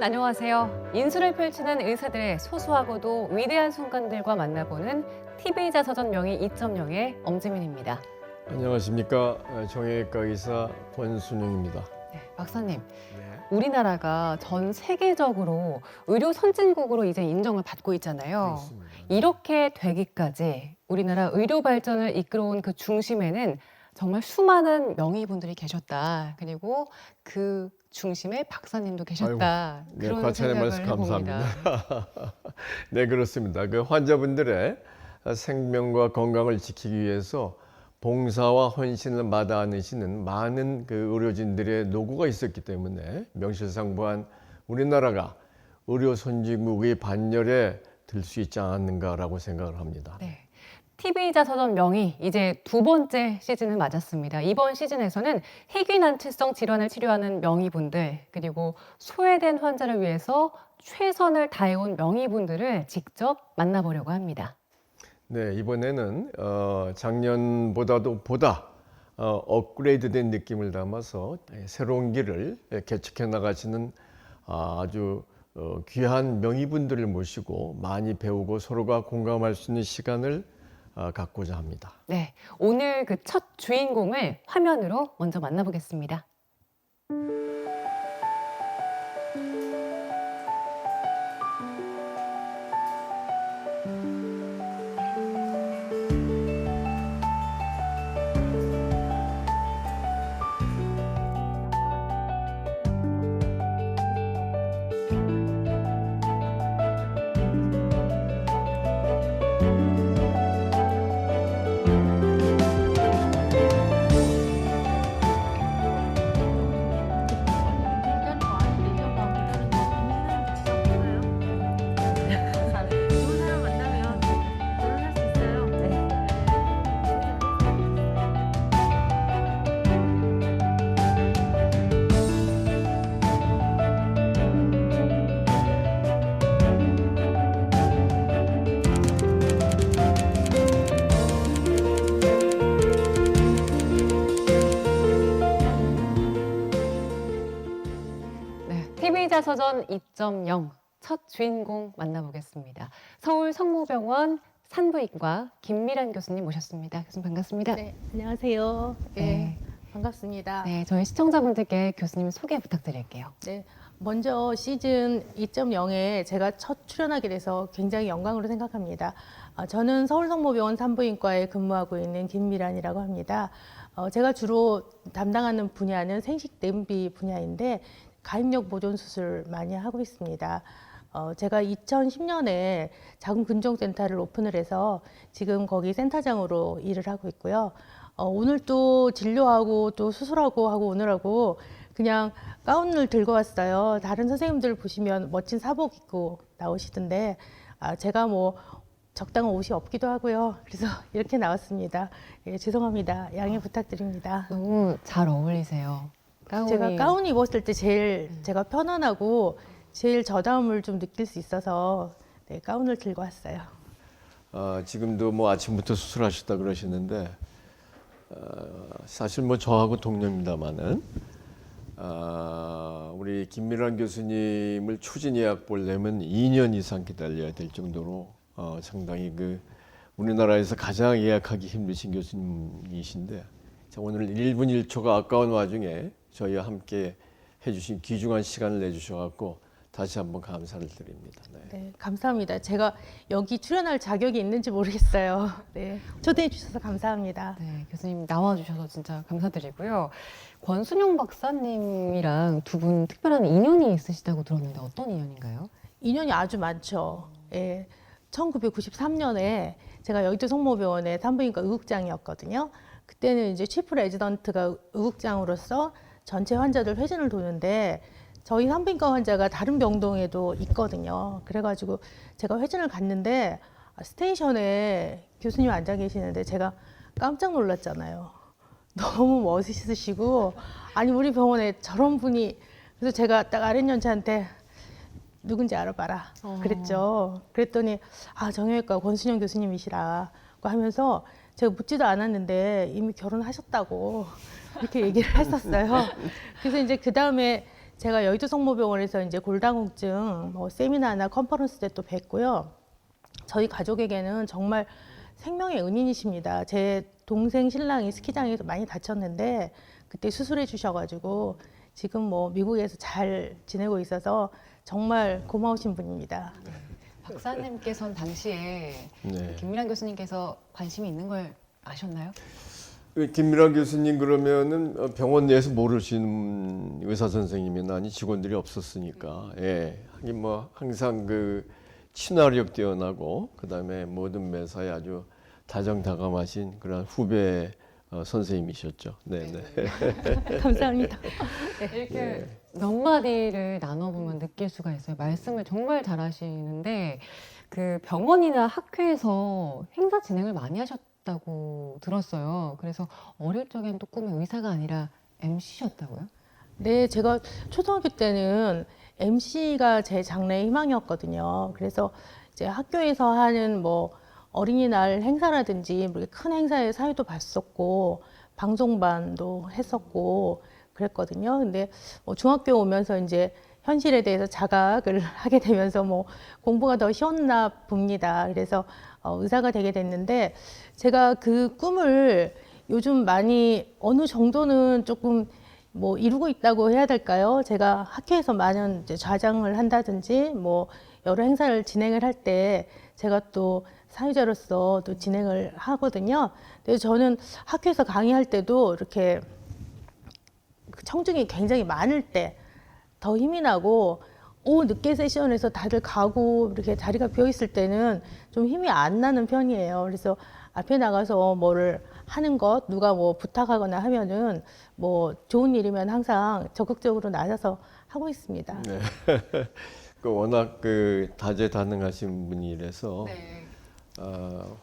안녕하세요. 인수를 펼치는 의사들의 소소하고도 위대한 순간들과 만나보는 TV의사서전 명의 2.0의 엄지민입니다. 안녕하십니까. 정형외과 의사 권순영입니다. 네, 박사님, 네. 우리나라가 전 세계적으로 의료 선진국으로 이제 인정을 받고 있잖아요. 그렇습니다. 이렇게 되기까지 우리나라 의료 발전을 이끌어온 그 중심에는 정말 수많은 명의분들이 계셨다. 그리고 그 중심에 박사님도 계셨다. 네, 그런 과찬의 생각을 말씀 해봅니다. 감사합니다. 네, 그렇습니다. 그 환자분들의 생명과 건강을 지키기 위해서 봉사와 헌신을 마다 않으시는 많은 그 의료진들의 노고가 있었기 때문에 명실상부한 우리나라가 의료 선진국의 반열에 들 수 있지 않았는가라고 생각을 합니다. 네. TV의사서전 명의 이제 두 번째 시즌을 맞았습니다. 이번 시즌에서는 희귀난치성 질환을 치료하는 명의분들 그리고 소외된 환자를 위해서 최선을 다해온 명의분들을 직접 만나보려고 합니다. 네, 이번에는 작년보다도 보다 업그레이드된 느낌을 담아서 새로운 길을 개척해 나가시는 아주 귀한 명의분들을 모시고 많이 배우고 서로가 공감할 수 있는 시간을 갖고자 합니다. 네, 오늘 그 첫 주인공을 화면으로 먼저 만나보겠습니다. TV의사서전 2.0 첫 주인공 만나보겠습니다. 서울 성모병원 산부인과 김미란 교수님 모셨습니다. 교수님 반갑습니다. 네, 안녕하세요. 네. 반갑습니다. 네, 저희 시청자분들께 교수님 소개 부탁드릴게요. 네, 먼저 시즌 2.0에 제가 첫 출연하게 돼서 굉장히 영광으로 생각합니다. 저는 서울성모병원 산부인과에 근무하고 있는 김미란이라고 합니다. 제가 주로 담당하는 분야는 생식 냄비 분야인데 가입력 보존 수술 많이 하고 있습니다. 제가 2010년에 자궁근종센터를 오픈을 해서 지금 거기 센터장으로 일을 하고 있고요. 오늘 또 진료하고 또 수술하고 하고 오느라고 그냥 가운을 들고 왔어요. 다른 선생님들 보시면 멋진 사복 입고 나오시던데 제가 뭐 적당한 옷이 없기도 하고요. 그래서 이렇게 나왔습니다. 예, 죄송합니다. 양해 부탁드립니다. 너무 잘 어울리세요. 제가 가운 입었을 때 제일 제가 편안하고 제일 저다움을 좀 느낄 수 있어서 네, 가운을 들고 왔어요. 지금도 뭐 아침부터 수술하셨다 그러시는데 사실 뭐 저하고 동료입니다만은 우리 김미란 교수님을 추진 예약 보려면 2년 이상 기다려야 될 정도로 상당히 그 우리나라에서 가장 예약하기 힘드신 교수님이신데 오늘 1분 1초가 아까운 와중에 저희와 함께 해주신 귀중한 시간을 내주셔서 다시 한번 감사를 드립니다. 네. 네, 감사합니다. 제가 여기 출연할 자격이 있는지 모르겠어요. 네, 초대해 주셔서 감사합니다. 네, 교수님 나와주셔서 진짜 감사드리고요. 권순영 박사님이랑 두 분 특별한 인연이 있으시다고 들었는데 어떤 인연인가요? 인연이 아주 많죠. 예, 1993년에 제가 여의도 성모병원의 산부인과 의국장이었거든요. 그때는 이제 치프 레지던트가 의국장으로서 전체 환자들 회진을 도는데 저희 산부인과 환자가 다른 병동에도 있거든요. 그래가지고 제가 회진을 갔는데 스테이션에 교수님 앉아 계시는데 제가 깜짝 놀랐잖아요. 너무 멋있으시고 아니 우리 병원에 저런 분이 그래서 제가 딱 아랫연차한테 누군지 알아봐라 그랬죠. 그랬더니 정형외과 권순영 교수님이시라고 하면서 제가 묻지도 않았는데 이미 결혼하셨다고 이렇게 얘기를 했었어요. 그래서 이제 그 다음에 제가 여의도 성모병원에서 이제 골다공증 뭐 세미나나 컨퍼런스 때 또 뵀고요. 저희 가족에게는 정말 생명의 은인이십니다. 제 동생 신랑이 스키장에서 많이 다쳤는데 그때 수술해 주셔가지고 지금 뭐 미국에서 잘 지내고 있어서 정말 고마우신 분입니다. 박사님께서는 당시에 네. 김미란 교수님께서 관심이 있는 걸 아셨나요? 김미란 교수님 그러면은 병원 내에서 모르시는 의사 선생님이나 아니 직원들이 없었으니까, 예, 하긴 뭐 항상 그 친화력 뛰어나고 그다음에 모든 매사에 아주 다정다감하신 그런 후배 선생님이셨죠. 네, 네. 감사합니다. 이렇게 몇 마디를 나눠보면 느낄 수가 있어요. 말씀을 정말 잘하시는데 그 병원이나 학교에서 행사 진행을 많이 하셨다고 들었어요. 그래서 어릴 적엔 또 꿈이 의사가 아니라 MC셨다고요? 네, 제가 초등학교 때는 MC가 제 장래의 희망이었거든요. 그래서 이제 학교에서 하는 뭐 어린이날 행사라든지 뭐 이렇게 큰 행사에 사회도 봤었고 방송반도 했었고 그랬거든요. 근데 뭐 중학교 오면서 이제 현실에 대해서 자각을 하게 되면서 뭐 공부가 더 쉬웠나 봅니다. 그래서 의사가 되게 됐는데 제가 그 꿈을 요즘 많이 어느 정도는 조금 뭐 이루고 있다고 해야 될까요? 제가 학교에서 많은 이제 좌장을 한다든지 뭐 여러 행사를 진행을 할 때 제가 또 사회자로서 또 진행을 하거든요. 근데 저는 학교에서 강의할 때도 이렇게 청중이 굉장히 많을 때 더 힘이 나고 늦게 세션에서 다들 가고 이렇게 자리가 비어 있을 때는 좀 힘이 안 나는 편이에요. 그래서 앞에 나가서 뭐를 하는 것, 누가 뭐 부탁하거나 하면은 뭐 좋은 일이면 항상 적극적으로 나서서 하고 있습니다. 네. 그 워낙 그 다재다능하신 분이라서 네.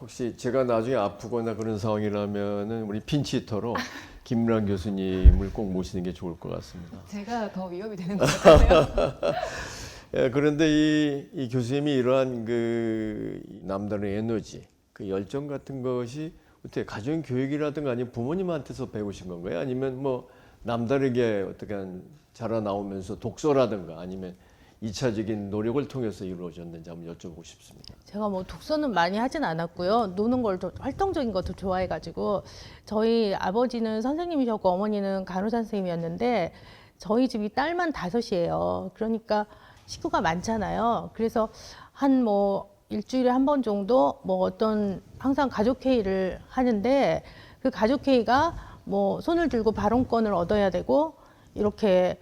혹시 제가 나중에 아프거나 그런 상황이라면은 우리 핀치터로 김미란 교수님을 꼭 모시는 게 좋을 것 같습니다. 제가 더 위협이 되는 것 같아요. 예, 그런데 이 교수님이 이러한 그 남다른 에너지, 그 열정 같은 것이 어떻게 가정 교육이라든가 아니면 부모님한테서 배우신 건가요? 아니면 뭐 남다르게 어떻게 자라나오면서 독서라든가 아니면 2차적인 노력을 통해서 이루어졌는지 한번 여쭤보고 싶습니다. 제가 뭐 독서는 많이 하진 않았고요. 노는 걸 더 활동적인 것도 좋아해가지고 저희 아버지는 선생님이셨고 어머니는 간호사 선생님이었는데 저희 집이 딸만 5이에요. 그러니까 식구가 많잖아요. 그래서 한 뭐 일주일에 한 번 정도 뭐 어떤 항상 가족 회의를 하는데 그 가족 회의가 뭐 손을 들고 발언권을 얻어야 되고 이렇게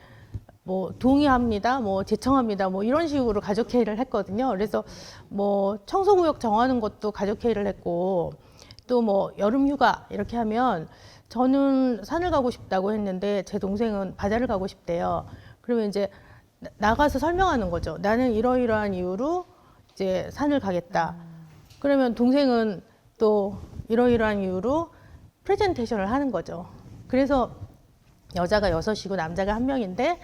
뭐 동의합니다, 뭐 제청합니다, 뭐 이런 식으로 가족 회의를 했거든요. 그래서 뭐 청소구역 정하는 것도 가족 회의를 했고 또 뭐 여름 휴가 이렇게 하면 저는 산을 가고 싶다고 했는데 제 동생은 바다를 가고 싶대요. 그러면 이제 나가서 설명하는 거죠. 나는 이러이러한 이유로 이제 산을 가겠다. 그러면 동생은 또 이러이러한 이유로 프레젠테이션을 하는 거죠. 그래서 여자가 6이고 남자가 1명인데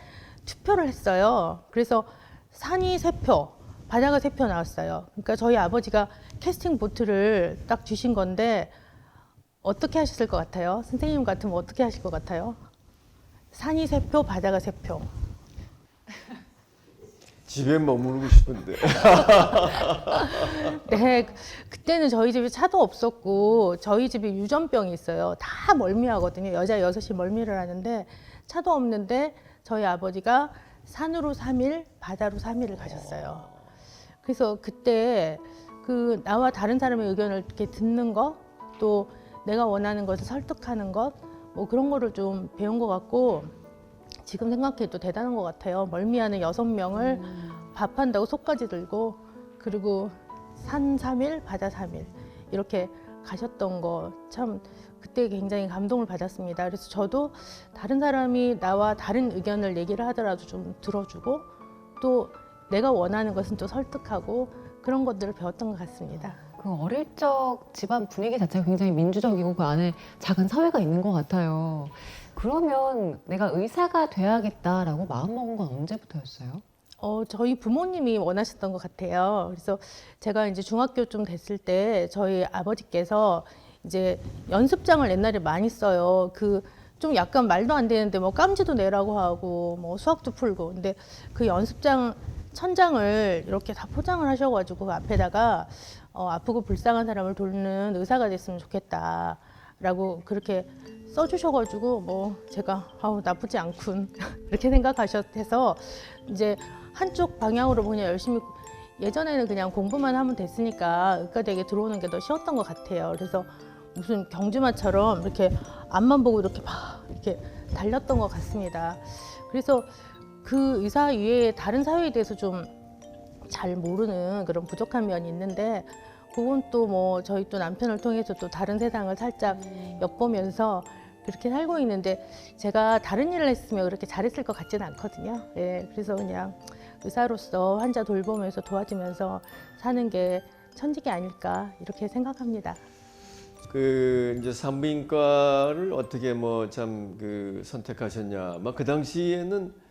투표를 했어요. 그래서 산이 3표, 바다가 3표 나왔어요. 그러니까 저희 아버지가 캐스팅 보트를 딱 주신 건데 어떻게 하셨을 것 같아요? 선생님 같으면 어떻게 하실 것 같아요? 산이 3표, 바다가 3표. 집에 머무르고 싶은데. 네, 그때는 저희 집에 차도 없었고 저희 집에 유전병이 있어요. 다 멀미하거든요. 여자 6이 멀미를 하는데 차도 없는데 저희 아버지가 산으로 3일, 바다로 3일을 가셨어요. 그래서 그때 그 나와 다른 사람의 의견을 이렇게 듣는 것, 또 내가 원하는 것을 설득하는 것, 뭐 그런 거를 좀 배운 것 같고 지금 생각해도 대단한 것 같아요. 멀미하는 6명을 밥한다고 속까지 들고 그리고 산 3일, 바다 3일 이렇게 가셨던 거 참 그때 굉장히 감동을 받았습니다. 그래서 저도 다른 사람이 나와 다른 의견을 얘기를 하더라도 좀 들어주고 또 내가 원하는 것은 또 설득하고 그런 것들을 배웠던 것 같습니다. 그 어릴 적 집안 분위기 자체가 굉장히 민주적이고 그 안에 작은 사회가 있는 것 같아요. 그러면 내가 의사가 돼야겠다라고 마음먹은 건 언제부터였어요? 저희 부모님이 원하셨던 것 같아요. 그래서 제가 이제 중학교쯤 됐을 때 저희 아버지께서 이제 연습장을 옛날에 많이 써요. 그 좀 약간 말도 안 되는데 뭐 깜지도 내라고 하고 뭐 수학도 풀고 근데 그 연습장 천장을 이렇게 다 포장을 하셔가지고 그 앞에다가 아프고 불쌍한 사람을 돕는 의사가 됐으면 좋겠다라고 그렇게 써주셔가지고 뭐 제가 아우 나쁘지 않군 이렇게 생각하셔서 이제 한쪽 방향으로 그냥 열심히 예전에는 그냥 공부만 하면 됐으니까 의과대학에 들어오는 게 더 쉬웠던 것 같아요. 그래서 무슨 경주마처럼 이렇게 앞만 보고 이렇게 막 이렇게 달렸던 것 같습니다. 그래서 그 의사 외에 다른 사회에 대해서 좀 잘 모르는 그런 부족한 면이 있는데 그건 또 뭐 저희 또 남편을 통해서 또 다른 세상을 살짝 엿보면서 그렇게 살고 있는데 제가 다른 일을 했으면 그렇게 잘했을 것 같지는 않거든요. 예, 그래서 그냥 의사로서 환자 돌보면서 도와주면서 사는 게 천직이 아닐까 이렇게 생각합니다. 그 이제 산부인과를 어떻게 뭐 참 그 선택하셨냐? 막 그 당시에는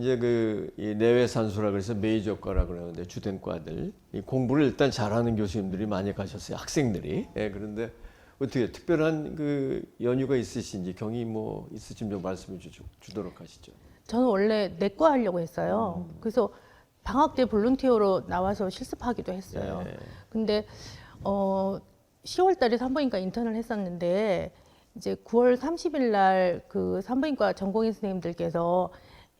이제 이 내외산수라 그래서 메이저과라 그러는데 주된과들 이 공부를 일단 잘하는 교수님들이 많이 가셨어요. 학생들이. 예, 그런데 어떻게 특별한 그 연유가 있으신지 경위 뭐 있으시면 좀 말씀해 주도록 하시죠. 저는 원래 내과 하려고 했어요. 그래서 방학 때 볼런티어로 나와서 실습하기도 했어요. 네. 근데 10월 달에 산부인과 인턴을 했었는데 이제 9월 30일 날 그 산부인과 전공의 선생님들께서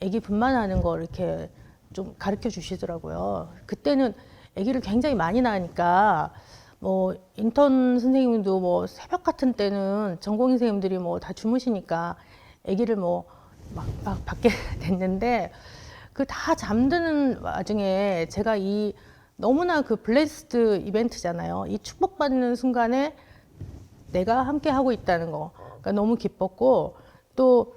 아기 분만하는 거 이렇게 좀 가르쳐 주시더라고요. 그때는 아기를 굉장히 많이 낳으니까 뭐 인턴 선생님도 뭐 새벽 같은 때는 전공의 선생님들이 뭐 다 주무시니까 아기를 뭐 막 받게 됐는데 그 다 잠드는 와중에 제가 이 너무나 그 블레스드 이벤트잖아요. 이 축복받는 순간에 내가 함께 하고 있다는 거. 그러니까 너무 기뻤고 또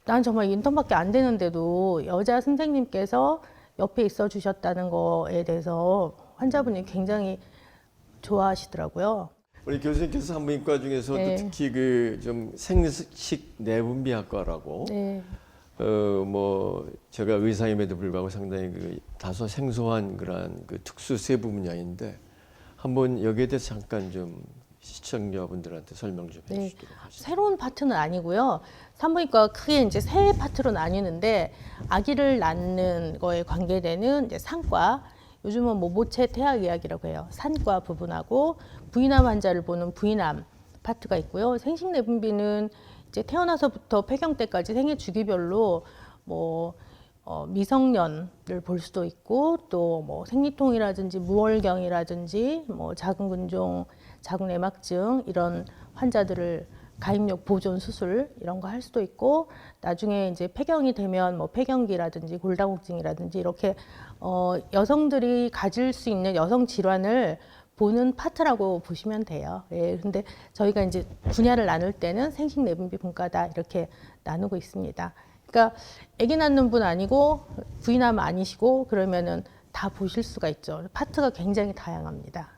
난 정말 인턴밖에 안 되는데도 여자 선생님께서 옆에 있어 주셨다는 거에 대해서 환자분이 굉장히 좋아하시더라고요. 우리 교수님께서 산부인과 중에서도 네. 특히 그 좀 생식 내분비학과라고 네. 뭐 제가 의사임에도 불구하고 상당히 그 다소 생소한 그러한 그 특수 세부 분야인데 한번 여기에 대해서 잠깐 좀 시청자분들한테 설명 좀 네. 해주시도록 하시죠. 새로운 파트는 아니고요. 산부인과가 크게 이제 세 파트로 나뉘는데 아기를 낳는 거에 관계되는 이제 산과, 요즘은 뭐 모체 태아 의학이라고 해요. 산과 부분하고 부인암 환자를 보는 부인암 파트가 있고요. 생식내분비는 이제 태어나서부터 폐경 때까지 생애 주기별로 뭐 미성년을 볼 수도 있고 또 뭐 생리통이라든지 무월경이라든지 뭐 작은 근종, 작은 내막증 이런 환자들을 가입력 보존 수술 이런 거 할 수도 있고 나중에 이제 폐경이 되면 뭐 폐경기라든지 골다공증이라든지 이렇게 여성들이 가질 수 있는 여성 질환을 보는 파트라고 보시면 돼요. 예, 근데 저희가 이제 분야를 나눌 때는 생식내분비 분과다 이렇게 나누고 있습니다. 그러니까 아기 낳는 분 아니고 부인하면 아니시고 그러면은 다 보실 수가 있죠. 파트가 굉장히 다양합니다.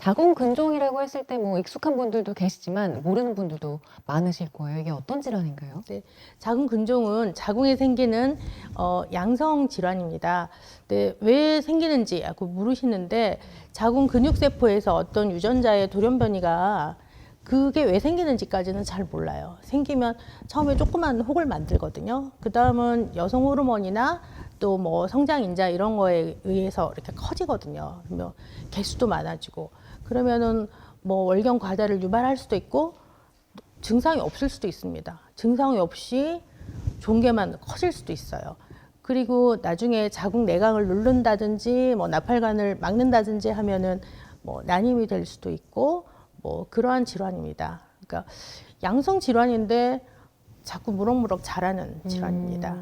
자궁근종이라고 했을 때 뭐 익숙한 분들도 계시지만 모르는 분들도 많으실 거예요. 이게 어떤 질환인가요? 네, 자궁근종은 자궁에 생기는 양성 질환입니다. 네, 왜 생기는지 물으시는데 자궁 근육세포에서 어떤 유전자의 돌연변이가 그게 왜 생기는지까지는 잘 몰라요. 생기면 처음에 조그만 혹을 만들거든요. 그 다음은 여성 호르몬이나 또 뭐 성장인자 이런 거에 의해서 이렇게 커지거든요. 그러면 개수도 많아지고 그러면은 뭐 월경 과다를 유발할 수도 있고 증상이 없을 수도 있습니다. 증상이 없이 종괴만 커질 수도 있어요. 그리고 나중에 자궁 내강을 누른다든지 뭐 나팔관을 막는다든지 하면은 뭐 난임이 될 수도 있고 뭐 그러한 질환입니다. 그러니까 양성 질환인데 자꾸 무럭무럭 자라는 질환입니다.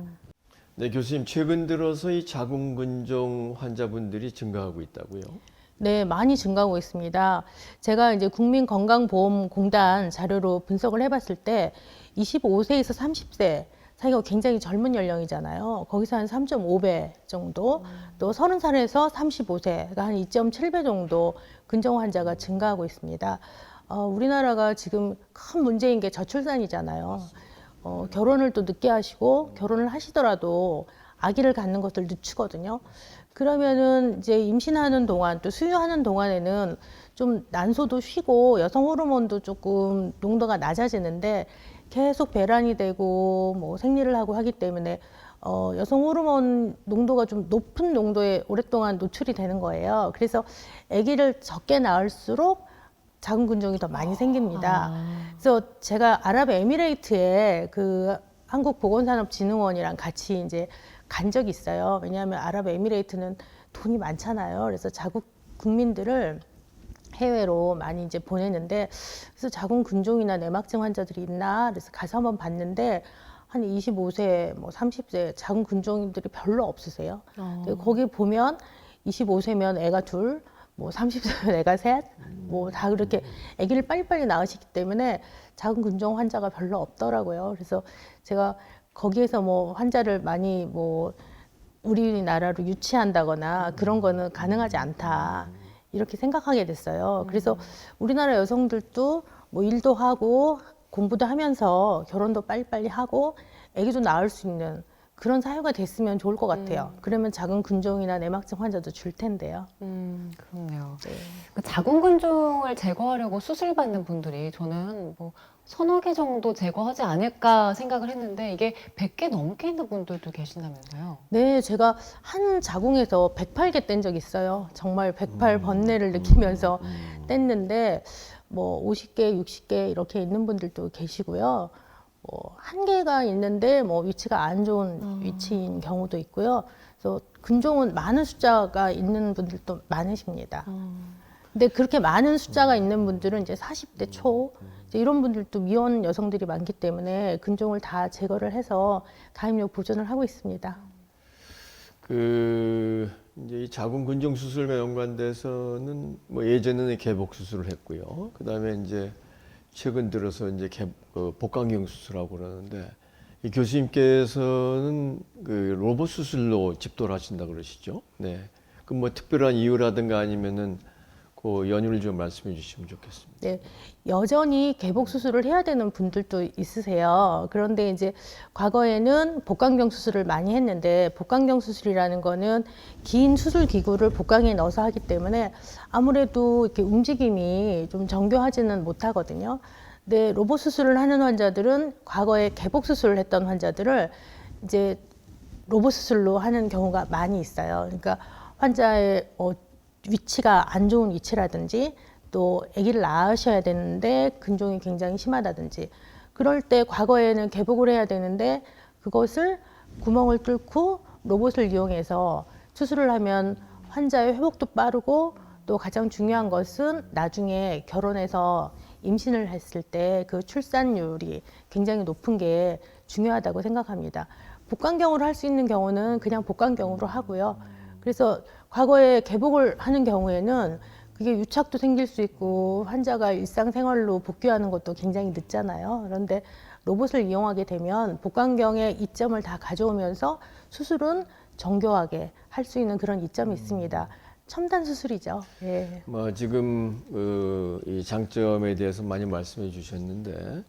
네, 교수님 최근 들어서 이 자궁근종 환자분들이 증가하고 있다고요? 네, 많이 증가하고 있습니다. 제가 이제 국민건강보험공단 자료로 분석을 해봤을 때 25세에서 30세 사이가 굉장히 젊은 연령이잖아요. 거기서 한 3.5배 정도, 또 30살에서 35세가 한 2.7배 정도 근종 환자가 증가하고 있습니다. 우리나라가 지금 큰 문제인 게 저출산이잖아요. 결혼을 또 늦게 하시고 결혼을 하시더라도 아기를 갖는 것을 늦추거든요. 그러면은 이제 임신하는 동안 또 수유하는 동안에는 좀 난소도 쉬고 여성 호르몬도 조금 농도가 낮아지는데 계속 배란이 되고 뭐 생리를 하고 하기 때문에 여성 호르몬 농도가 좀 높은 농도에 오랫동안 노출이 되는 거예요. 그래서 아기를 적게 낳을수록 자궁근종이 더 많이 생깁니다. 그래서 제가 아랍에미레이트에 그 한국보건산업진흥원이랑 같이 이제 간 적이 있어요. 왜냐하면 아랍에미레이트는 돈이 많잖아요. 그래서 자국 국민들을 해외로 많이 이제 보내는데 그래서 자궁근종이나 내막증 환자들이 있나 그래서 가서 한번 봤는데 한 25세, 뭐 30세 자궁근종들이 별로 없으세요. 거기 보면 25세면 애가 둘, 뭐 30세면 애가 셋, 뭐 다 그렇게 아기를 빨리빨리 낳으시기 때문에 자궁근종 환자가 별로 없더라고요. 그래서 제가 거기에서 뭐 환자를 많이 뭐 우리나라로 유치한다거나 그런 거는 가능하지 않다. 이렇게 생각하게 됐어요. 그래서 우리나라 여성들도 뭐 일도 하고 공부도 하면서 결혼도 빨리빨리 하고 아기도 낳을 수 있는 그런 사회가 됐으면 좋을 것 같아요. 그러면 자궁근종이나 내막증 환자도 줄 텐데요. 그렇네요. 네. 그 자궁근종을 제거하려고 수술받는 분들이 저는 뭐 서너 개 정도 제거하지 않을까 생각을 했는데 이게 100개 넘게 있는 분들도 계신다면서요? 네, 제가 한 자궁에서 108개 뗀 적 있어요. 정말 108 번뇌를 느끼면서 뗐는데 뭐 50개, 60개 이렇게 있는 분들도 계시고요. 뭐 한 개가 있는데 뭐 위치가 안 좋은 위치인 경우도 있고요. 그래서 근종은 많은 숫자가 있는 분들도 많으십니다. 근데 그렇게 많은 숫자가 있는 분들은 이제 40대 초 이제 이런 분들도 미혼 여성들이 많기 때문에 근종을 다 제거를 해서 가임력 보존을 하고 있습니다. 그 이제 이 자궁근종 수술과 연관돼서는 뭐 예전에는 개복 수술을 했고요. 그다음에 이제 최근 들어서 이제 복강경 수술하고 그러는데 이 교수님께서는 그 로봇 수술로 집도를 하신다 그러시죠? 네. 그 뭐 특별한 이유라든가 아니면은 그 연유를 좀 말씀해 주시면 좋겠습니다. 네, 여전히 개복 수술을 해야 되는 분들도 있으세요. 그런데 이제 과거에는 복강경 수술을 많이 했는데 복강경 수술이라는 거는 긴 수술 기구를 복강에 넣어서 하기 때문에 아무래도 이렇게 움직임이 좀 정교하지는 못하거든요. 근데 로봇 수술을 하는 환자들은 과거에 개복 수술을 했던 환자들을 이제 로봇 수술로 하는 경우가 많이 있어요. 그러니까 환자의 위치가 안 좋은 위치라든지 또 아기를 낳으셔야 되는데 근종이 굉장히 심하다든지 그럴 때 과거에는 개복을 해야 되는데 그것을 구멍을 뚫고 로봇을 이용해서 수술을 하면 환자의 회복도 빠르고 또 가장 중요한 것은 나중에 결혼해서 임신을 했을 때 그 출산율이 굉장히 높은 게 중요하다고 생각합니다. 복강경으로 할 수 있는 경우는 그냥 복강경으로 하고요. 그래서 과거에 개복을 하는 경우에는 그게 유착도 생길 수 있고 환자가 일상생활로 복귀하는 것도 굉장히 늦잖아요. 그런데 로봇을 이용하게 되면 복강경의 이점을 다 가져오면서 수술은 정교하게 할 수 있는 그런 이점이 있습니다. 첨단 수술이죠. 예. 뭐 지금 이 장점에 대해서 많이 말씀해 주셨는데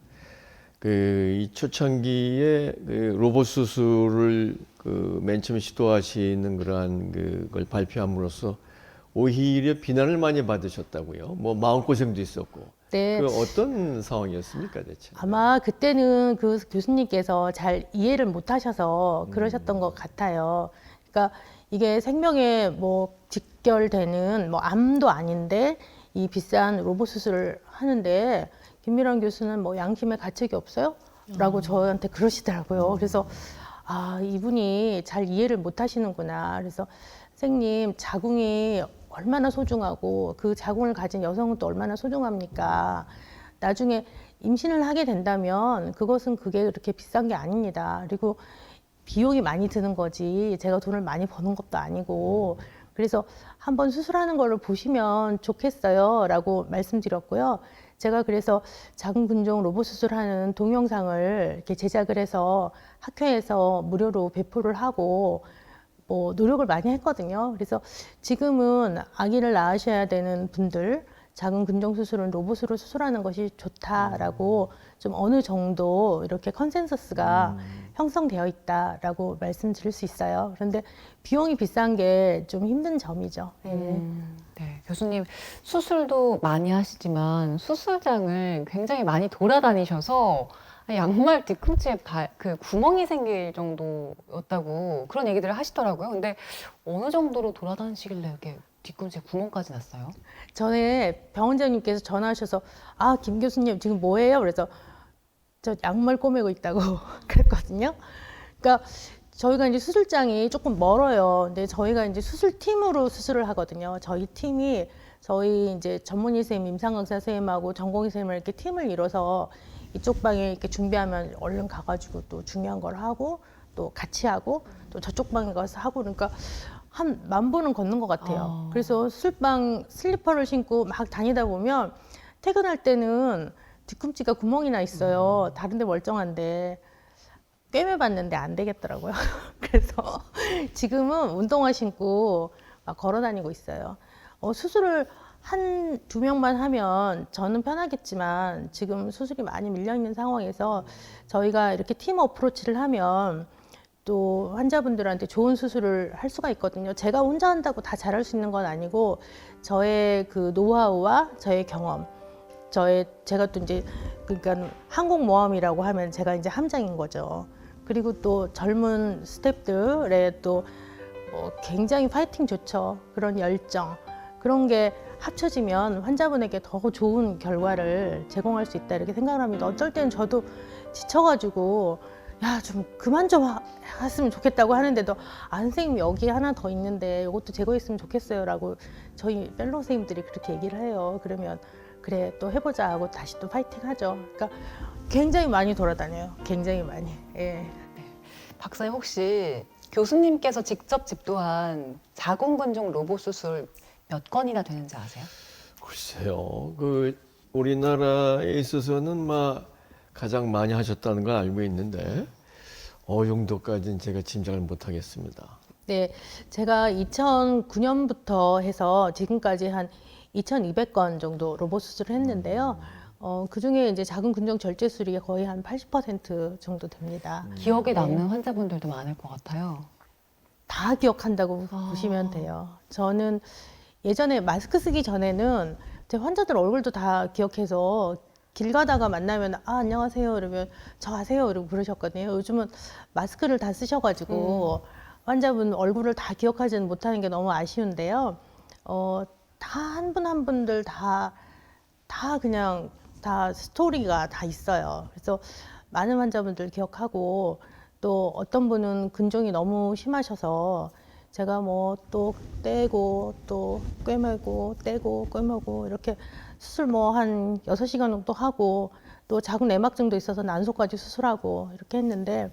이 초창기에 로봇 수술을 맨 처음에 시도하시는 그러한 그걸 발표함으로써 오히려 비난을 많이 받으셨다고요. 뭐 마음고생도 있었고. 네. 그 어떤 상황이었습니까, 대체? 아마 그때는 그 교수님께서 잘 이해를 못 하셔서 그러셨던 것 같아요. 그러니까 이게 생명에 뭐 직결되는 뭐 암도 아닌데 이 비싼 로봇 수술을 하는데 김미란 교수는 뭐 양심의 가책이 없어요? 라고 저한테 그러시더라고요. 그래서 아, 이분이 잘 이해를 못 하시는구나. 그래서 선생님, 자궁이 얼마나 소중하고 그 자궁을 가진 여성은 또 얼마나 소중합니까? 나중에 임신을 하게 된다면 그것은 그게 그렇게 비싼 게 아닙니다. 그리고 비용이 많이 드는 거지 제가 돈을 많이 버는 것도 아니고 그래서 한번 수술하는 걸로 보시면 좋겠어요 라고 말씀드렸고요. 제가 그래서 자궁근종 로봇 수술하는 동영상을 이렇게 제작을 해서 학회에서 무료로 배포를 하고 뭐 노력을 많이 했거든요. 그래서 지금은 아기를 낳으셔야 되는 분들 자궁 근종 수술은 로봇으로 수술하는 것이 좋다라고 좀 어느 정도 이렇게 컨센서스가 형성되어 있다라고 말씀드릴 수 있어요. 그런데 비용이 비싼 게 좀 힘든 점이죠. 네, 교수님 수술도 많이 하시지만 수술장을 굉장히 많이 돌아다니셔서 양말 뒤꿈치에 그 구멍이 생길 정도였다고 그런 얘기들을 하시더라고요. 근데 어느 정도로 돌아다니시길래 이렇게 뒤꿈치에 구멍까지 났어요? 전에 병원장님께서 전화하셔서 아, 김 교수님 지금 뭐해요? 그래서 저 양말 꼬매고 있다고 그랬거든요. 그러니까 저희가 이제 수술장이 조금 멀어요. 근데 저희가 이제 수술팀으로 수술을 하거든요. 저희 팀이 저희 이제 전문의 선생님, 임상강사 선생님하고 전공의 선생님을 이렇게 팀을 이뤄서 이쪽 방에 이렇게 준비하면 얼른 가가지고 또 중요한 걸 하고 또 같이 하고 또 저쪽 방에 가서 하고 그러니까 한 10,000보는 걷는 것 같아요. 그래서 수술방 슬리퍼를 신고 막 다니다 보면 퇴근할 때는 뒤꿈치가 구멍이 나 있어요. 다른 데 멀쩡한데 꿰매봤는데 안 되겠더라고요. 그래서 지금은 운동화 신고 막 걸어 다니고 있어요. 수술을 한 2명만 하면 저는 편하겠지만 지금 수술이 많이 밀려 있는 상황에서 저희가 이렇게 팀 어프로치를 하면 또 환자분들한테 좋은 수술을 할 수가 있거든요. 제가 혼자 한다고 다 잘할 수 있는 건 아니고 저의 그 노하우와 저의 경험, 제가 또 이제 그러니까 항공모함이라고 하면 제가 이제 함장인 거죠. 그리고 또 젊은 스태프들의 또 뭐 굉장히 파이팅 좋죠. 그런 열정 그런 게 합쳐지면 환자분에게 더 좋은 결과를 제공할 수 있다 이렇게 생각을 합니다. 어쩔 때는 저도 지쳐가지고 야, 좀 그만 좀 했으면 좋겠다고 하는데도 선생님 여기 하나 더 있는데 이것도 제거했으면 좋겠어요 라고 저희 펠로우 선생님들이 그렇게 얘기를 해요. 그러면 그래 또 해보자 하고 다시 또 파이팅 하죠. 그러니까 굉장히 많이 돌아다녀요. 굉장히 많이. 예. 박사님 혹시 교수님께서 직접 집도한 자궁근종 로봇 수술 몇 건이나 되는지 아세요? 글쎄요. 우리나라에 있어서는 가장 많이 하셨다는 걸 알고 있는데 정도까지는 제가 짐작을 못 하겠습니다. 네, 제가 2009년부터 해서 지금까지 한 2,200건 정도 로봇 수술을 했는데요. 그 중에 이제 자궁 근종 절제 수술이 거의 한 80% 정도 됩니다. 기억에 남는 환자분들도 많을 것 같아요. 다 기억한다고 보시면 돼요. 저는 예전에 마스크 쓰기 전에는 제 환자들 얼굴도 다 기억해서 길 가다가 만나면 안녕하세요 이러면 저 아세요 이러고 그러셨거든요. 요즘은 마스크를 다 쓰셔가지고 환자분 얼굴을 다 기억하지는 못하는 게 너무 아쉬운데요. 다 한 분 한 분들 다 그냥 다 스토리가 다 있어요. 그래서 많은 환자분들 기억하고 또 어떤 분은 근종이 너무 심하셔서 제가 뭐 또 떼고 또 꿰매고 떼고 꿰매고 이렇게 수술 뭐 한 6시간 정도 하고 또 자궁 내막증도 있어서 난소까지 수술하고 이렇게 했는데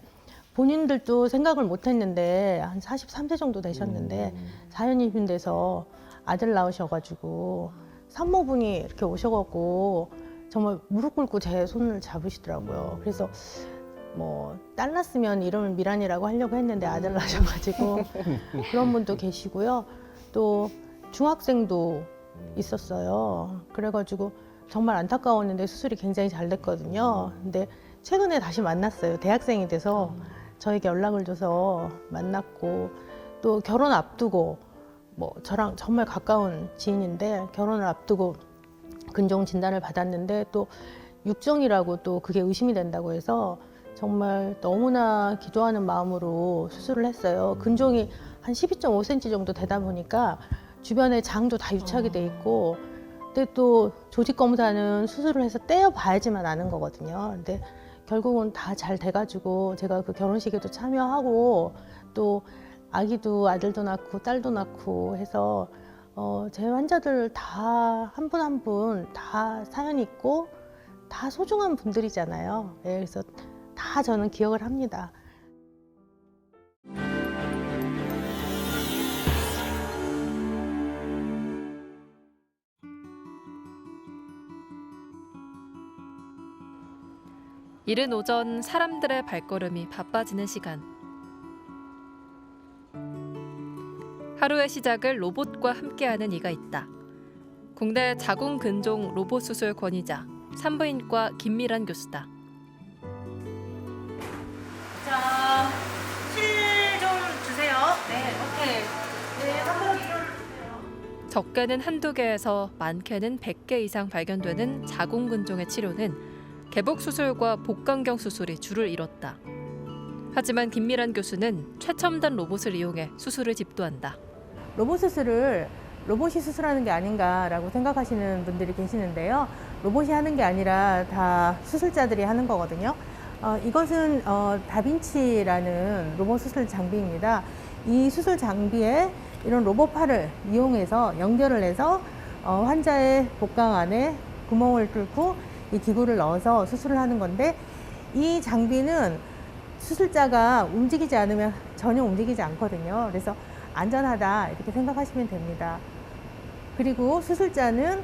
본인들도 생각을 못 했는데 한 43세 정도 되셨는데 4년 임신돼서 아들 낳으셔가지고 산모분이 이렇게 오셔갖고 정말 무릎 꿇고 제 손을 잡으시더라고요. 그래서 뭐 딸 낳았으면 이름을 미란이라고 하려고 했는데 아들 낳으셔가지고 그런 분도 계시고요. 또 중학생도 있었어요. 그래가지고 정말 안타까웠는데 수술이 굉장히 잘 됐거든요. 근데 최근에 다시 만났어요. 대학생이 돼서 저에게 연락을 줘서 만났고, 또 결혼 앞두고, 뭐 저랑 정말 가까운 지인인데 결혼을 앞두고 근종 진단을 받았는데 또 육종이라고 또 그게 의심이 된다고 해서 정말 너무나 기도하는 마음으로 수술을 했어요. 근종이 한 12.5cm 정도 되다 보니까 주변에 장도 다 유착이 돼 있고, 근데 또 조직 검사는 수술을 해서 떼어 봐야지만 아는 거거든요. 근데 결국은 다 잘 돼가지고 제가 그 결혼식에도 참여하고 또 아기도 아들도 낳고 딸도 낳고 해서 제 환자들 다 한 분 한 분 다 사연 있고 다 소중한 분들이잖아요. 예, 그래서 다 저는 기억을 합니다. 이른 오전 사람들의 발걸음이 바빠지는 시간. 하루의 시작을 로봇과 함께하는 이가 있다. 국내 자궁근종 로봇 수술 권위자 산부인과 김미란 교수다. 자, 실 좀 주세요. 네, 오케이. 네, 한번 들어주세요. 적게는 한두 개에서 많게는 100개 이상 발견되는 자궁근종의 치료는 개복 수술과 복강경 수술이 주를 이뤘다. 하지만 김미란 교수는 최첨단 로봇을 이용해 수술을 집도한다. 로봇 수술을 로봇이 수술하는 게 아닌가라고 생각하시는 분들이 계시는데요. 로봇이 하는 게 아니라 다 수술자들이 하는 거거든요. 이것은 다빈치라는 로봇 수술 장비입니다. 이 수술 장비에 이런 로봇팔을 이용해서 연결을 해서 환자의 복강 안에 구멍을 뚫고 이 기구를 넣어서 수술을 하는 건데, 이 장비는 수술자가 움직이지 않으면 전혀 움직이지 않거든요. 그래서 안전하다 이렇게 생각하시면 됩니다. 그리고 수술자는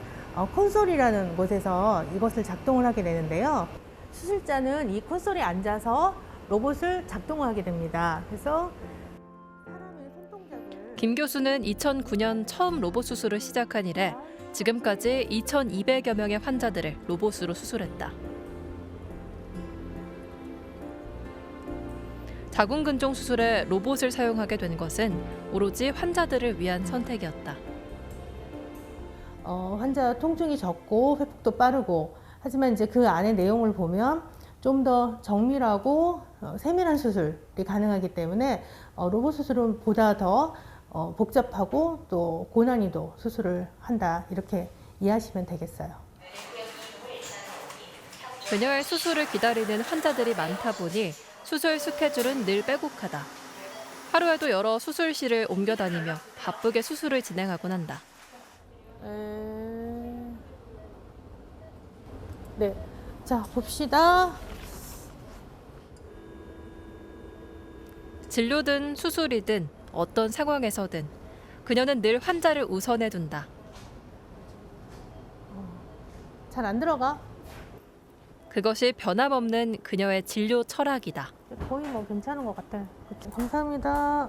콘솔이라는 곳에서 이것을 작동을 하게 되는데요. 수술자는 이 콘솔에 앉아서 로봇을 작동을 하게 됩니다. 그래서 사람의 손동작을 김 교수는 2009년 처음 로봇 수술을 시작한 이래 지금까지 2,200여 명의 환자들을 로봇으로 수술했다. 자궁근종 수술에 로봇을 사용하게 된 것은 오로지 환자들을 위한 선택이었다. 환자 통증이 적고 회복도 빠르고, 하지만 이제 그 안에 내용을 보면 좀 더 정밀하고 세밀한 수술이 가능하기 때문에 로봇 수술은 보다 더 복잡하고 또 고난이도 수술을 한다, 이렇게 이해하시면 되겠어요. 그녀의 수술을 기다리는 환자들이 많다 보니 수술 스케줄은 늘 빼곡하다. 하루에도 여러 수술실을 옮겨 다니며 바쁘게 수술을 진행하곤 한다. 네, 자 봅시다. 진료든 수술이든 어떤 상황에서든 그녀는 늘 환자를 우선해 둔다. 잘 안 들어가. 그것이 변함없는 그녀의 진료 철학이다. 거의 뭐 괜찮은 것 같아요. 감사합니다.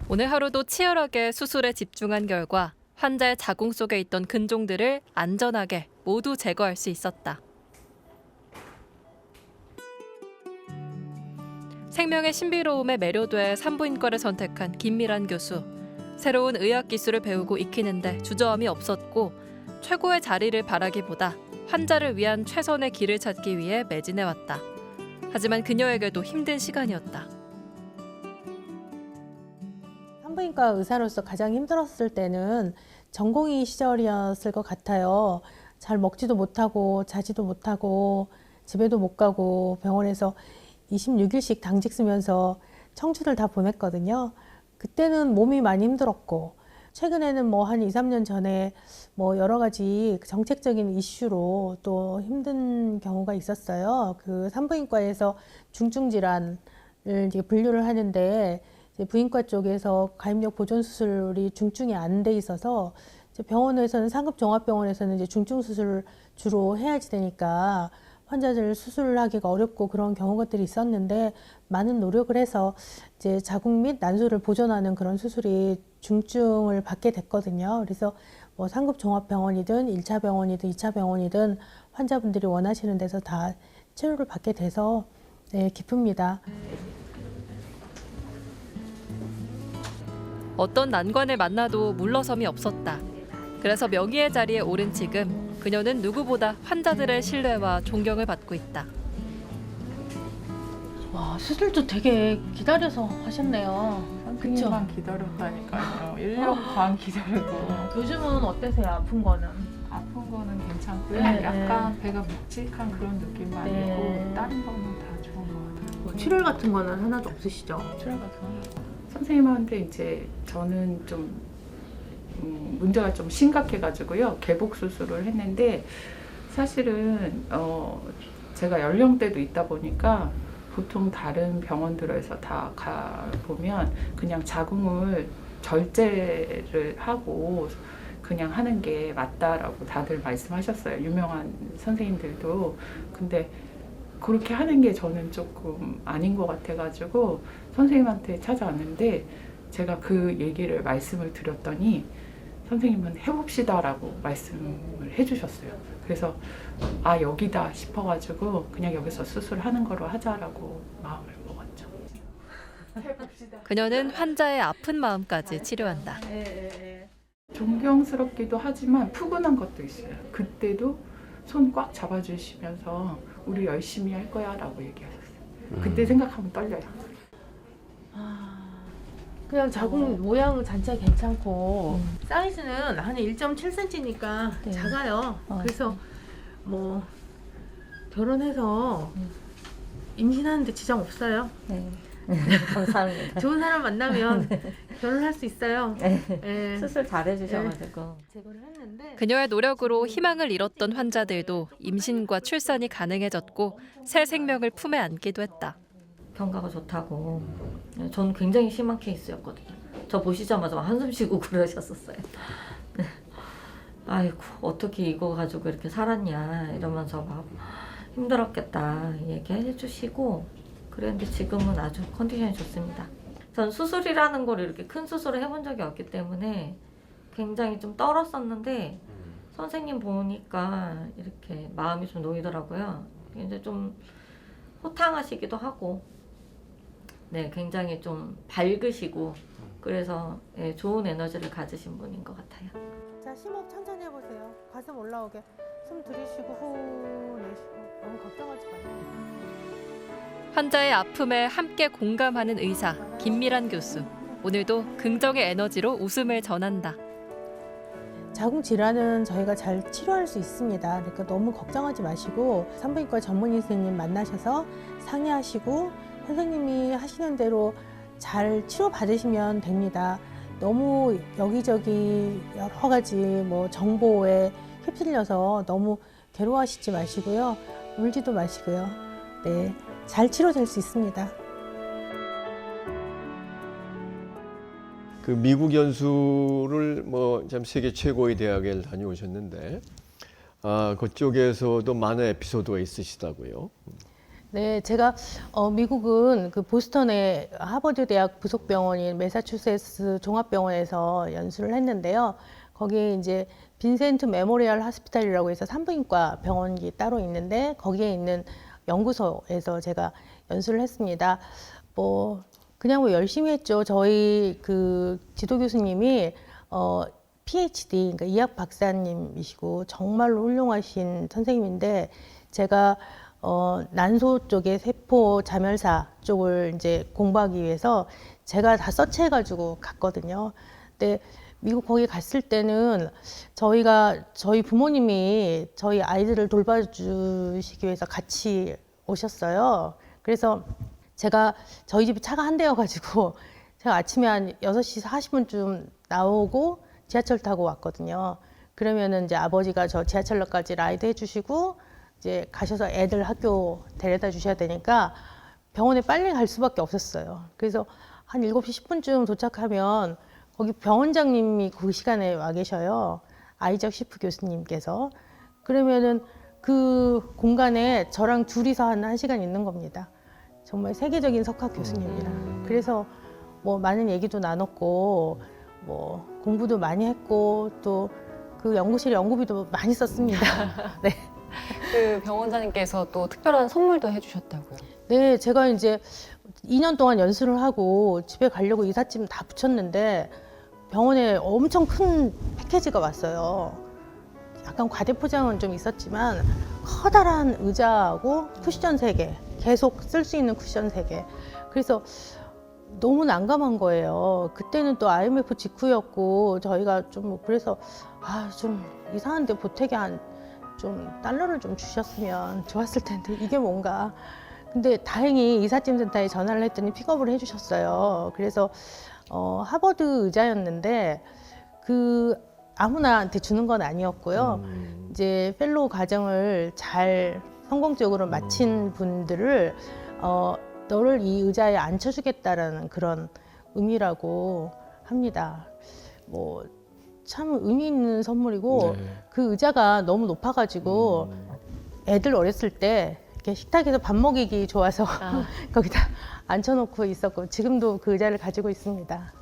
오늘 하루도 치열하게 수술에 집중한 결과 환자의 자궁 속에 있던 근종들을 안전하게 모두 제거할 수 있었다. 생명의 신비로움에 매료돼 산부인과를 선택한 김미란 교수. 새로운 의학 기술을 배우고 익히는데 주저함이 없었고, 최고의 자리를 바라기보다 환자를 위한 최선의 길을 찾기 위해 매진해왔다. 하지만 그녀에게도 힘든 시간이었다. 산부인과 의사로서 가장 힘들었을 때는 전공의 시절이었을 것 같아요. 잘 먹지도 못하고 자지도 못하고 집에도 못 가고 병원에서 26일씩 당직 쓰면서 청주를 다 보냈거든요. 그때는 몸이 많이 힘들었고, 최근에는 뭐 한 2, 3년 전에 뭐 여러 가지 정책적인 이슈로 또 힘든 경우가 있었어요. 그 산부인과에서 중증 질환을 이제 분류를 하는데, 이제 부인과 쪽에서 가입력 보존 수술이 중증이 안 돼 있어서 이제 병원에서는 상급 종합병원에서는 이제 중증 수술을 주로 해야지 되니까 환자들 수술을 하기가 어렵고 그런 경우들이 있었는데 많은 노력을 해서 이제 자궁 및 난소를 보존하는 그런 수술이 중증을 받게 됐거든요. 그래서 뭐 상급 종합병원이든 1차 병원이든 2차 병원이든 환자분들이 원하시는 데서 다 치료를 받게 돼서 네, 기쁩니다. 어떤 난관을 만나도 물러섬이 없었다. 그래서 명의의 자리에 오른 지금 그녀는 누구보다 환자들의 신뢰와 존경을 받고 있다. 와, 수술도 되게 기다려서 하셨네요. 선생님만 기다렸다니까요. 1년 반 기다려도 요즘은 어떠세요? 아픈 거는? 아픈 거는 괜찮고요. 네, 약간 배가 묵직한 그런 느낌만 네. 있고 다른 거는 다 좋은 것 같아요. 뭐 출혈 같은 거는 하나도 없으시죠? 출혈 같은 거 선생님한테 이제 저는 좀 문제가 좀 심각해가지고요. 개복 수술을 했는데 사실은 제가 연령대도 있다 보니까 보통 다른 병원들에서 다 가보면 그냥 자궁을 절제를 하고 그냥 하는 게 맞다라고 다들 말씀하셨어요. 유명한 선생님들도. 근데 그렇게 하는 게 저는 조금 아닌 것 같아가지고 선생님한테 찾아왔는데 제가 그 얘기를 말씀을 드렸더니 선생님은 해봅시다라고 말씀을 해주셨어요. 그래서 아 여기다 싶어가지고 그냥 여기서 수술하는 거로 하자라고 마음을 먹었죠. 해봅시다. 그녀는 환자의 아픈 마음까지 치료한다. 존경스럽기도 하지만 푸근한 것도 있어요. 그때도 손 꽉 잡아주시면서 우리 열심히 할 거야 라고 얘기하셨어요. 그때 생각하면 떨려요. 그냥 자궁 모양 자체 괜찮고 사이즈는 한 1.7cm니까 작아요. 그래서 뭐 결혼해서 임신하는데 지장 없어요. 네. 감사합니다. 좋은 사람 만나면 결혼할 수 있어요. 네. 수술 잘해주셔가지고. 제거를 했는데 그녀의 노력으로 희망을 잃었던 환자들도 임신과 출산이 가능해졌고 새 생명을 품에 안기도 했다. 경과가 좋다고. 전 굉장히 심한 케이스였거든요. 저 보시자마자 막 한숨 쉬고 그러셨었어요. 네. 아이고 어떻게 이거 가지고 이렇게 살았냐 이러면서 막 힘들었겠다 얘기해 주시고 그랬는데 지금은 아주 컨디션이 좋습니다. 전 수술이라는 걸 이렇게 큰 수술을 해본 적이 없기 때문에 굉장히 좀 떨었었는데 선생님 보니까 이렇게 마음이 좀 놓이더라고요. 이제 좀 호탕하시기도 하고 네, 굉장히 좀 밝으시고 그래서 예, 좋은 에너지를 가지신 분인 것 같아요. 자, 심호흡 천천히 해보세요. 가슴 올라오게 숨 들이쉬고 후 내쉬고 너무 걱정하지 마세요. 환자의 아픔에 함께 공감하는 의사 김미란 교수. 오늘도 긍정의 에너지로 웃음을 전한다. 자궁 질환은 저희가 잘 치료할 수 있습니다. 그러니까 너무 걱정하지 마시고 산부인과 전문의 선생님 만나셔서 상의하시고 선생님이 하시는 대로 잘 치료 받으시면 됩니다. 너무 여기저기 여러 가지 뭐 정보에 휩쓸려서 너무 괴로워하시지 마시고요. 울지도 마시고요. 네, 잘 치료될 수 있습니다. 그 미국 연수를 뭐 참 세계 최고의 대학에 다녀오셨는데 그쪽에서도 많은 에피소드가 있으시다고요. 네, 제가 미국은 그 보스턴의 하버드 대학 부속 병원인 매사추세츠 종합병원에서 연수를 했는데요. 거기에 이제 빈센트 메모리얼 하스피탈이라고 해서 산부인과 병원이 따로 있는데 거기에 있는 연구소에서 제가 연수를 했습니다. 그냥 뭐 열심히 했죠. 저희 그 지도 교수님이 PhD, 그러니까 의학 박사님이시고 정말로 훌륭하신 선생님인데 제가 난소 쪽의 세포 자멸사 쪽을 이제 공부하기 위해서 제가 다 서치해가지고 갔거든요. 근데 미국 거기 갔을 때는 저희 부모님이 저희 아이들을 돌봐주시기 위해서 같이 오셨어요. 그래서 제가 저희 집이 차가 한 대여가지고 제가 아침에 한 6시 40분쯤 나오고 지하철 타고 왔거든요. 그러면은 이제 아버지가 저 지하철역까지 라이드 해주시고 이제 가셔서 애들 학교 데려다 주셔야 되니까 병원에 빨리 갈 수밖에 없었어요. 그래서 한 7시 10분쯤 도착하면 거기 병원장님이 그 시간에 와 계셔요. 아이작 시프 교수님께서. 그러면은 그 공간에 저랑 둘이서 한 1시간 있는 겁니다. 정말 세계적인 석학 교수님이랑. 그래서 뭐 많은 얘기도 나눴고 뭐 공부도 많이 했고 또 그 연구실에 연구비도 많이 썼습니다. 네. 그 병원장님께서 또 특별한 선물도 해주셨다고요. 네, 제가 이제 2년 동안 연수를 하고 집에 가려고 이삿짐 다 붙였는데 병원에 엄청 큰 패키지가 왔어요. 약간 과대포장은 좀 있었지만 커다란 의자하고 쿠션 3개, 계속 쓸 수 있는 쿠션 3개. 그래서 너무 난감한 거예요. 그때는 또 IMF 직후였고 저희가 좀 그래서 좀 이상한데 보태게 좀 달러를 좀 주셨으면 좋았을 텐데 이게 뭔가. 근데 다행히 이삿짐 센터에 전화를 했더니 픽업을 해주셨어요. 그래서 하버드 의자였는데 그 아무나한테 주는 건 아니었고요. 이제 펠로우 과정을 잘 성공적으로 마친 분들을 너를 이 의자에 앉혀주겠다라는 그런 의미라고 합니다. 뭐 참 의미 있는 선물이고 네. 그 의자가 너무 높아가지고 애들 어렸을 때 이렇게 식탁에서 밥 먹이기 좋아서 거기다 앉혀놓고 있었고 지금도 그 의자를 가지고 있습니다.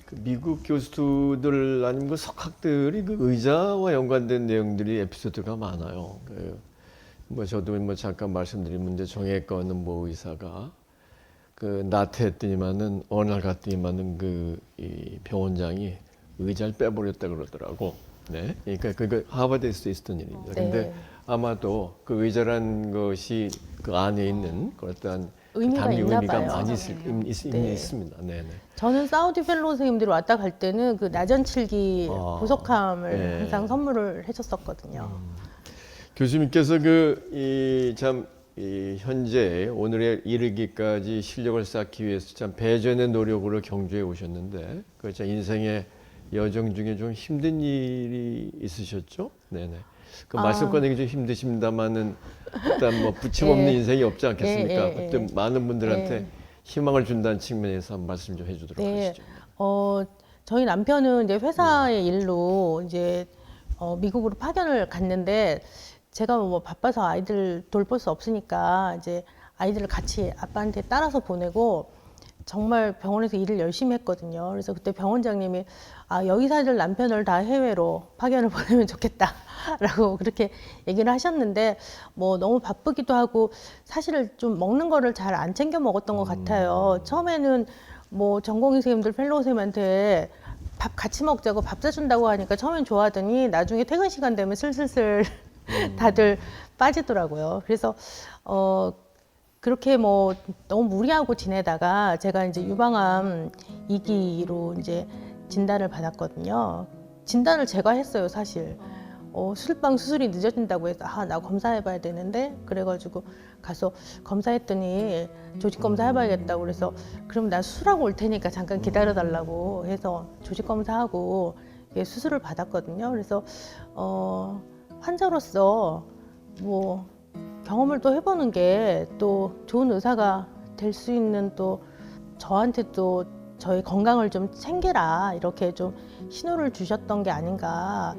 그 미국 교수들 아니면 그 석학들이 그 의자와 연관된 내용들이 에피소드가 많아요. 뭐 저도 뭐 잠깐 말씀드리면 이제 정형외과 있는 모 의사가 그 나태했더니만은 어느 날 갔더니만은 이 병원장이 의자를 빼버렸다 그러더라고. 네. 그러니까 그거 하버드에서 있었던 일입니다. 네. 근데 아마도 그 의자란 것이 그 안에 있는 그런 어떤 의미가 담임 있나 의미가 봐요. 많이 네. 있습니다. 네네. 저는 사우디 펠로우 선생님들이 왔다 갈 때는 그 나전칠기 아, 보석함을 네. 항상 선물을 해줬었거든요. 교수님께서 이 현재 오늘에 이르기까지 실력을 쌓기 위해서 참 배전의 노력으로 경주해 오셨는데 그 참 인생의 여정 중에 좀 힘든 일이 있으셨죠? 네네. 그 말씀 꺼내기 좀 힘드십니다만은 일단 뭐 부침없는 예. 인생이 없지 않겠습니까? 예, 예, 그때 많은 분들한테 예. 희망을 준다는 측면에서 한 말씀 좀 해주도록 네. 하시죠. 저희 남편은 이제 회사의 일로 이제 미국으로 파견을 갔는데 제가 뭐 바빠서 아이들 돌볼 수 없으니까 이제 아이들을 같이 아빠한테 따라서 보내고 정말 병원에서 일을 열심히 했거든요. 그래서 그때 병원장님이 여의사들 남편을 다 해외로 파견을 보내면 좋겠다라고 그렇게 얘기를 하셨는데 뭐 너무 바쁘기도 하고 사실 좀 먹는 거를 잘 안 챙겨 먹었던 것 같아요. 처음에는 뭐 전공의 선생님들 펠로우 선생님한테 밥 같이 먹자고 밥 사준다고 하니까 처음엔 좋아하더니 나중에 퇴근 시간 되면 슬슬슬 다들 빠지더라고요. 그래서 그렇게 뭐 너무 무리하고 지내다가 제가 이제 유방암 2기로 이제 진단을 받았거든요. 진단을 제가 했어요, 사실. 수술방 수술이 늦어진다고 해서 나 검사해봐야 되는데 그래가지고 가서 검사했더니 조직 검사해봐야겠다고 그래서 그럼 나 수술하고 올 테니까 잠깐 기다려달라고 해서 조직 검사하고 수술을 받았거든요. 그래서 환자로서 뭐 경험을 또 해보는 게 또 좋은 의사가 될 수 있는 또 저한테 또 저희 건강을 좀 챙겨라 이렇게 좀 신호를 주셨던 게 아닌가.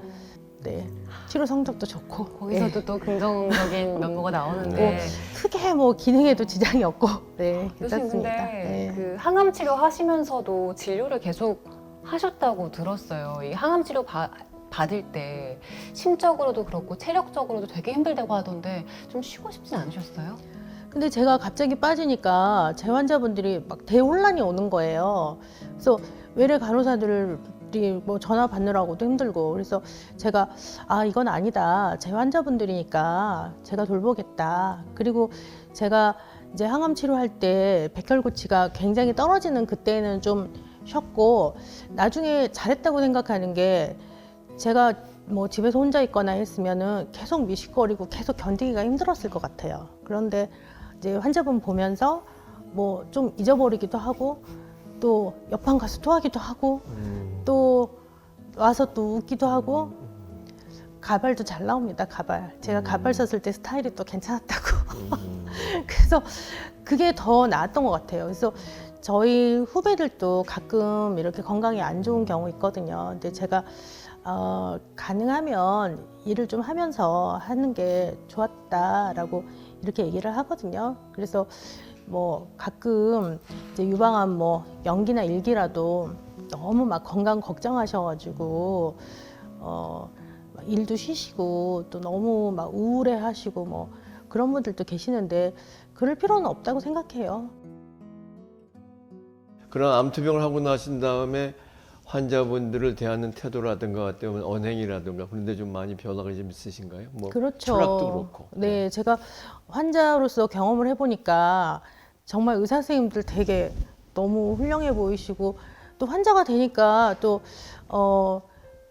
네, 치료 성적도 좋고 거기서도 또 긍정적인 면모가 나오는데 네. 크게 뭐 기능에도 지장이 없고 네 교수님 괜찮습니다. 근데 네. 그 항암 치료 하시면서도 진료를 계속 하셨다고 들었어요. 이 항암 치료 받을 때 심적으로도 그렇고 체력적으로도 되게 힘들다고 하던데 좀 쉬고 싶진 않으셨어요? 근데 제가 갑자기 빠지니까 제 환자분들이 막 대혼란이 오는 거예요. 그래서 외래 간호사들이 뭐 전화 받느라고도 힘들고 그래서 제가 이건 아니다. 제 환자분들이니까 제가 돌보겠다. 그리고 제가 이제 항암 치료할 때 백혈구치가 굉장히 떨어지는 그때는 좀 쉬었고 나중에 잘했다고 생각하는 게 제가 뭐 집에서 혼자 있거나 했으면은 계속 미식거리고 계속 견디기가 힘들었을 것 같아요. 그런데 이제 환자분 보면서 뭐 좀 잊어버리기도 하고 또 옆방 가서 토하기도 하고 또 와서 또 웃기도 하고 가발도 잘 나옵니다. 가발. 제가 가발 썼을 때 스타일이 또 괜찮았다고. 그래서 그게 더 나았던 것 같아요. 그래서 저희 후배들도 가끔 이렇게 건강이 안 좋은 경우 있거든요. 근데 제가 가능하면 일을 좀 하면서 하는 게 좋았다라고 이렇게 얘기를 하거든요. 그래서 뭐 가끔 이제 유방암 뭐 연기나 일기라도 너무 막 건강 걱정하셔가지고 막 일도 쉬시고 또 너무 막 우울해하시고 뭐 그런 분들도 계시는데 그럴 필요는 없다고 생각해요. 그런 암투병을 하고 나신 다음에 환자분들을 대하는 태도라든가 때문에 언행이라든가 그런 데 좀 많이 변화가 좀 있으신가요? 뭐 그렇죠. 철학도 그렇고. 네, 제가 환자로서 경험을 해보니까 정말 의사 선생님들 되게 너무 훌륭해 보이시고 또 환자가 되니까 또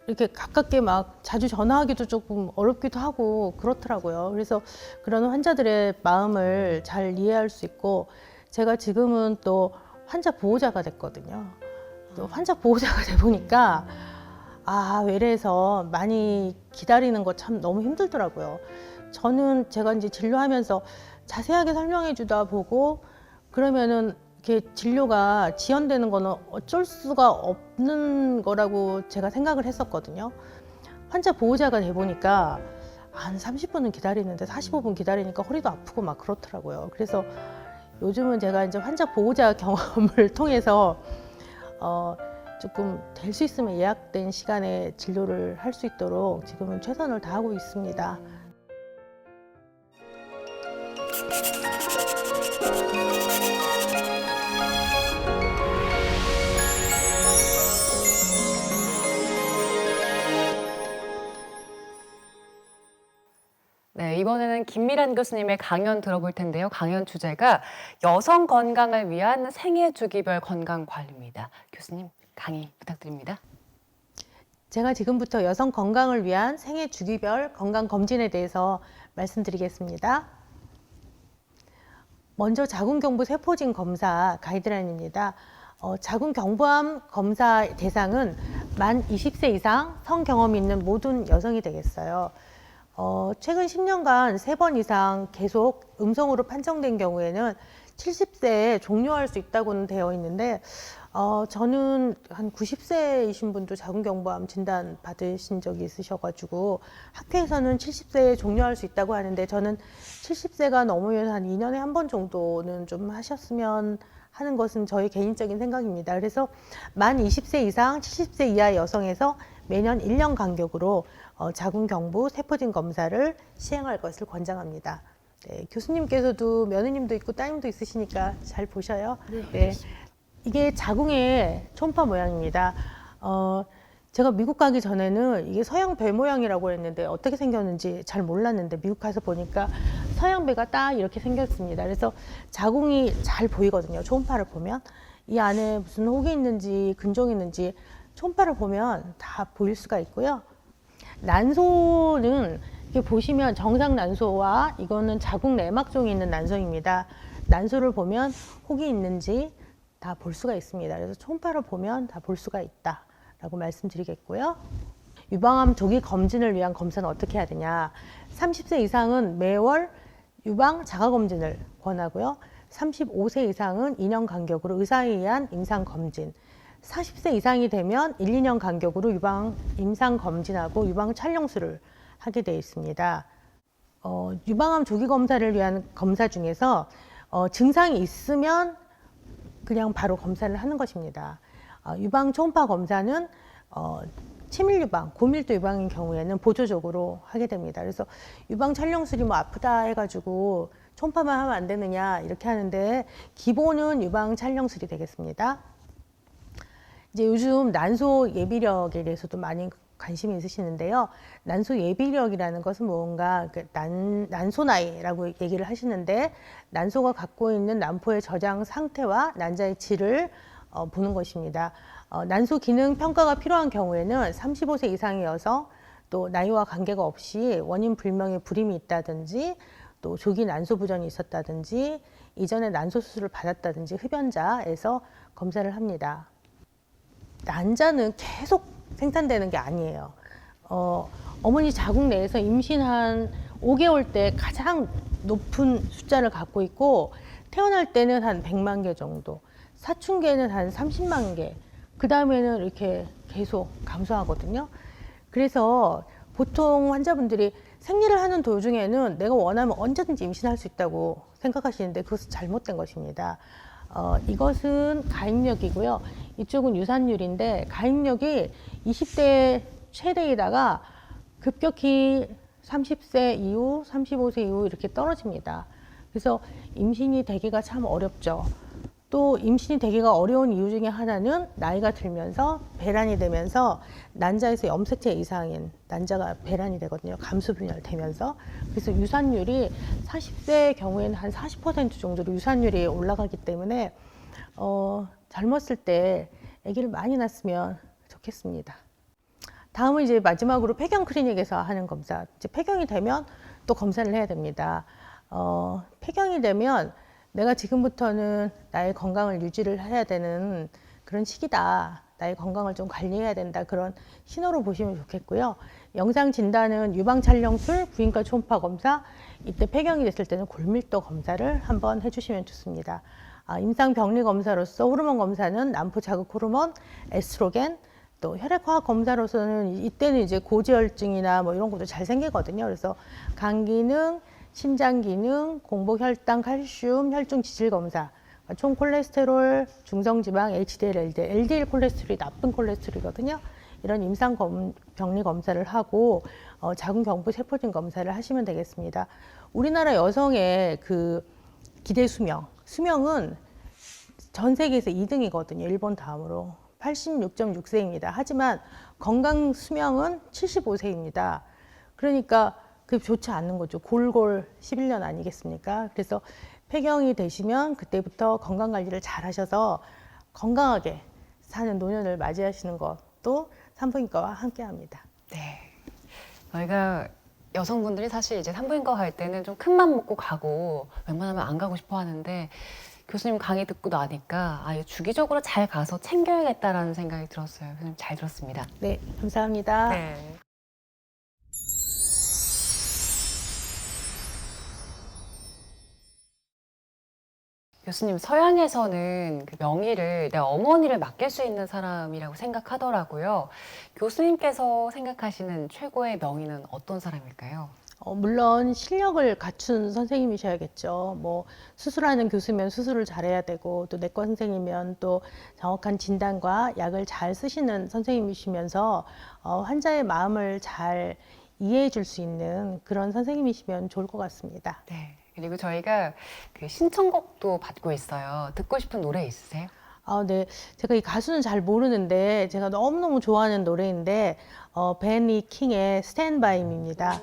이렇게 가깝게 막 자주 전화하기도 조금 어렵기도 하고 그렇더라고요. 그래서 그런 환자들의 마음을 잘 이해할 수 있고 제가 지금은 또 환자 보호자가 됐거든요. 또 환자 보호자가 돼 보니까 외래에서 많이 기다리는 거 참 너무 힘들더라고요. 저는 제가 이제 진료하면서 자세하게 설명해 주다 보고 그러면은 이렇게 진료가 지연되는 거는 어쩔 수가 없는 거라고 제가 생각을 했었거든요. 환자 보호자가 돼 보니까 한 30분은 기다리는데 45분 기다리니까 허리도 아프고 막 그렇더라고요. 그래서 요즘은 제가 이제 환자 보호자 경험을 통해서 조금 될 수 있으면 예약된 시간에 진료를 할 수 있도록 지금은 최선을 다하고 있습니다. 네, 이번에는 김미란 교수님의 강연 들어볼 텐데요. 강연 주제가 여성 건강을 위한 생애 주기별 건강 관리입니다. 교수님 강의 부탁드립니다. 제가 지금부터 여성 건강을 위한 생애 주기별 건강 검진에 대해서 말씀드리겠습니다. 먼저 자궁경부 세포진 검사 가이드라인입니다. 자궁경부암 검사 대상은 만 20세 이상 성경험이 있는 모든 여성이 되겠어요. 최근 10년간 3번 이상 계속 음성으로 판정된 경우에는 70세에 종료할 수 있다고는 되어 있는데 저는 한 90세이신 분도 자궁경부암 진단 받으신 적이 있으셔가지고 학회에서는 70세에 종료할 수 있다고 하는데 저는 70세가 넘으면 한 2년에 한 번 정도는 좀 하셨으면 하는 것은 저의 개인적인 생각입니다. 그래서 만 20세 이상 70세 이하 여성에서 매년 1년 간격으로 자궁경부 세포진 검사를 시행할 것을 권장합니다. 네, 교수님께서도 며느님도 있고 따님도 있으시니까 잘 보셔요. 네. 이게 자궁의 초음파 모양입니다. 제가 미국 가기 전에는 이게 서양 배 모양이라고 했는데 어떻게 생겼는지 잘 몰랐는데 미국 가서 보니까 서양 배가 딱 이렇게 생겼습니다. 그래서 자궁이 잘 보이거든요. 초음파를 보면 이 안에 무슨 혹이 있는지 근종이 있는지 초음파를 보면 다 보일 수가 있고요. 난소는 이렇게 보시면 정상 난소와 이거는 자궁 내막종이 있는 난소입니다. 난소를 보면 혹이 있는지 다 볼 수가 있습니다. 그래서 초음파를 보면 다 볼 수가 있다라고 말씀드리겠고요. 유방암 조기 검진을 위한 검사는 어떻게 해야 되냐? 30세 이상은 매월 유방 자가 검진을 권하고요. 35세 이상은 2년 간격으로 의사에 의한 임상 검진. 40세 이상이 되면 1, 2년 간격으로 유방 임상 검진하고 유방 촬영술을 하게 되어 있습니다. 유방암 조기 검사를 위한 검사 중에서 증상이 있으면 그냥 바로 검사를 하는 것입니다. 유방 초음파 검사는 치밀 유방, 고밀도 유방인 경우에는 보조적으로 하게 됩니다. 그래서 유방 촬영술이 뭐 아프다 해가지고 초음파만 하면 안 되느냐 이렇게 하는데 기본은 유방 촬영술이 되겠습니다. 이제 요즘 난소 예비력에 대해서도 많이 관심이 있으시는데요. 난소 예비력이라는 것은 뭔가 난소 나이라고 얘기를 하시는데 난소가 갖고 있는 난포의 저장 상태와 난자의 질을 보는 것입니다. 난소 기능 평가가 필요한 경우에는 35세 이상의 여성, 또 나이와 관계가 없이 원인 불명의 불임이 있다든지 또 조기 난소 부전이 있었다든지 이전에 난소 수술을 받았다든지 흡연자에서 검사를 합니다. 난자는 계속 생산되는 게 아니에요. 어머니 자궁 내에서 임신한 5개월 때 가장 높은 숫자를 갖고 있고 태어날 때는 한 100만 개 정도, 사춘기에는 한 30만 개, 그 다음에는 이렇게 계속 감소하거든요. 그래서 보통 환자분들이 생리를 하는 도중에는 내가 원하면 언제든지 임신할 수 있다고 생각하시는데 그것은 잘못된 것입니다. 이것은 가임력이고요. 이쪽은 유산율인데 가임력이 20대 최대이다가 급격히 30세 이후, 35세 이후 이렇게 떨어집니다. 그래서 임신이 되기가 참 어렵죠. 또 임신이 되기가 어려운 이유 중에 하나는 나이가 들면서 배란이 되면서 난자에서 염색체 이상인 난자가 배란이 되거든요. 감수분열 되면서. 그래서 유산율이 40대 경우에는 한 40% 정도로 유산율이 올라가기 때문에 젊었을 때 아기를 많이 낳았으면 좋겠습니다. 다음은 이제 마지막으로 폐경 클리닉에서 하는 검사. 이제 폐경이 되면 또 검사를 해야 됩니다. 폐경이 되면 내가 지금부터는 나의 건강을 유지를 해야 되는 그런 시기다. 나의 건강을 좀 관리해야 된다. 그런 신호로 보시면 좋겠고요. 영상 진단은 유방 촬영술, 부인과 초음파 검사, 이때 폐경이 됐을 때는 골밀도 검사를 한번 해주시면 좋습니다. 임상 병리 검사로서 호르몬 검사는 난포 자극 호르몬, 에스트로겐, 또 혈액화학 검사로서는 이때는 이제 고지혈증이나 뭐 이런 것도 잘 생기거든요. 그래서 간 기능, 신장 기능, 공복 혈당, 칼슘, 혈중 지질 검사, 총 콜레스테롤, 중성 지방, HDL, LDL, LDL 콜레스테롤이 나쁜 콜레스테롤이거든요. 이런 임상 병리 검사를 하고 자궁 경부 세포진 검사를 하시면 되겠습니다. 우리나라 여성의 그 기대 수명은 전 세계에서 2등이거든요. 일본 다음으로 86.6세입니다. 하지만 건강 수명은 75세입니다. 그러니까 그게 좋지 않는 거죠. 골골 11년 아니겠습니까? 그래서 폐경이 되시면 그때부터 건강 관리를 잘 하셔서 건강하게 사는 노년을 맞이하시는 것도 산부인과와 함께 합니다. 네. 저희가 여성분들이 사실 이제 산부인과 갈 때는 좀 큰 맘 먹고 가고 웬만하면 안 가고 싶어 하는데 교수님 강의 듣고 나니까 주기적으로 잘 가서 챙겨야겠다라는 생각이 들었어요. 교수님 잘 들었습니다. 네, 감사합니다. 네. 교수님, 서양에서는 그 명의를 내 어머니를 맡길 수 있는 사람이라고 생각하더라고요. 교수님께서 생각하시는 최고의 명의는 어떤 사람일까요? 물론 실력을 갖춘 선생님이셔야겠죠. 뭐 수술하는 교수면 수술을 잘해야 되고 또 내과 선생이면 또 정확한 진단과 약을 잘 쓰시는 선생님이시면서 환자의 마음을 잘 이해해 줄 수 있는 그런 선생님이시면 좋을 것 같습니다. 네. 그리고 저희가 그 신청곡도 받고 있어요. 듣고 싶은 노래 있으세요? 네. 제가 이 가수는 잘 모르는데 제가 너무너무 좋아하는 노래인데 베니 킹의 Stand By Me입니다.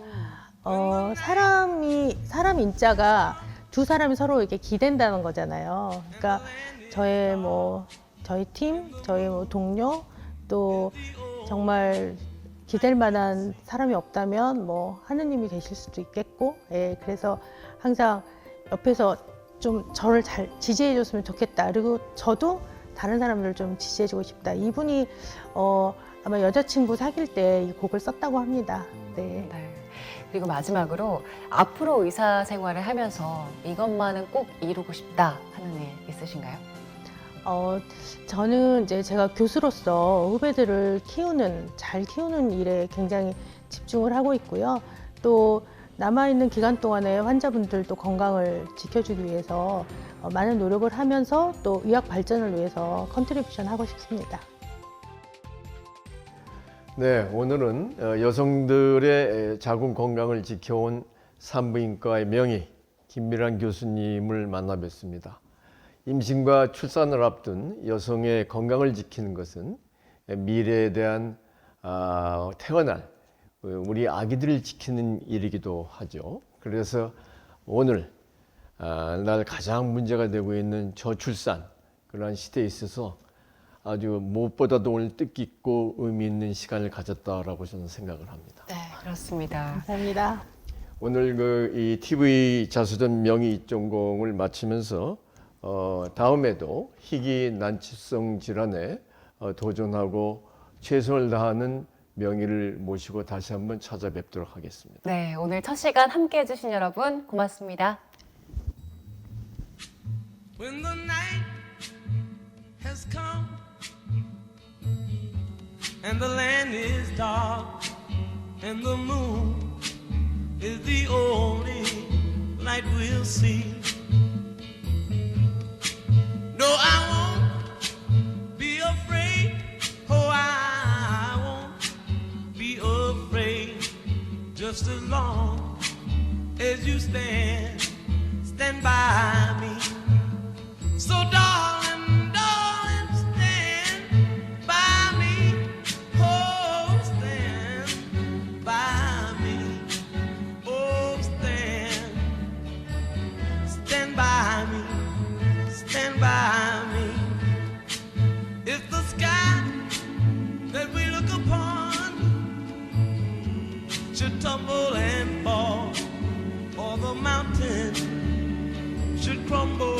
사람 인자가 두 사람이 서로 이렇게 기댄다는 거잖아요. 그러니까 저희 팀, 저희 동료, 또 정말 기댈 만한 사람이 없다면 하느님이 되실 수도 있겠고, 그래서 항상 옆에서 좀 저를 잘 지지해 줬으면 좋겠다. 그리고 저도 다른 사람들을 좀 지지해 주고 싶다. 이분이 아마 여자친구 사귈 때 이 곡을 썼다고 합니다. 네. 네. 그리고 마지막으로 앞으로 의사 생활을 하면서 이것만은 꼭 이루고 싶다 하는 일 있으신가요? 저는 이제 제가 교수로서 후배들을 잘 키우는 일에 굉장히 집중을 하고 있고요. 또 남아있는 기간 동안에 환자분들도 건강을 지켜주기 위해서 많은 노력을 하면서 또 의학 발전을 위해서 컨트리뷰션 하고 싶습니다. 네, 오늘은 여성들의 자궁 건강을 지켜온 산부인과의 명의 김미란 교수님을 만나 뵙습니다. 임신과 출산을 앞둔 여성의 건강을 지키는 것은 미래에 대한 태어날 우리 아기들을 지키는 일이기도 하죠. 그래서 오늘 날 가장 문제가 되고 있는 저출산 그러한 시대에 있어서 아주 무엇보다도 오늘 뜻깊고 의미 있는 시간을 가졌다라고 저는 생각을 합니다. 네, 그렇습니다. 감사합니다. 오늘 이 TV 자수전 명의 전공을 마치면서 다음에도 희귀 난치성 질환에 도전하고 최선을 다하는 명의를 모시고 다시 한번 찾아뵙도록 하겠습니다. 네, 오늘 첫 시간 함께 해주신 여러분 고맙습니다. When the night has come and the land is dark and the moon is the only light we'll see. No, I won't be afraid. Oh, I won't be afraid. Just as long as you stand by me. So darling, darling, stand by me. Oh, stand by me. Oh, stand by me. Stand by me. If the sky that we look upon should tumble and fall, or the mountain should crumble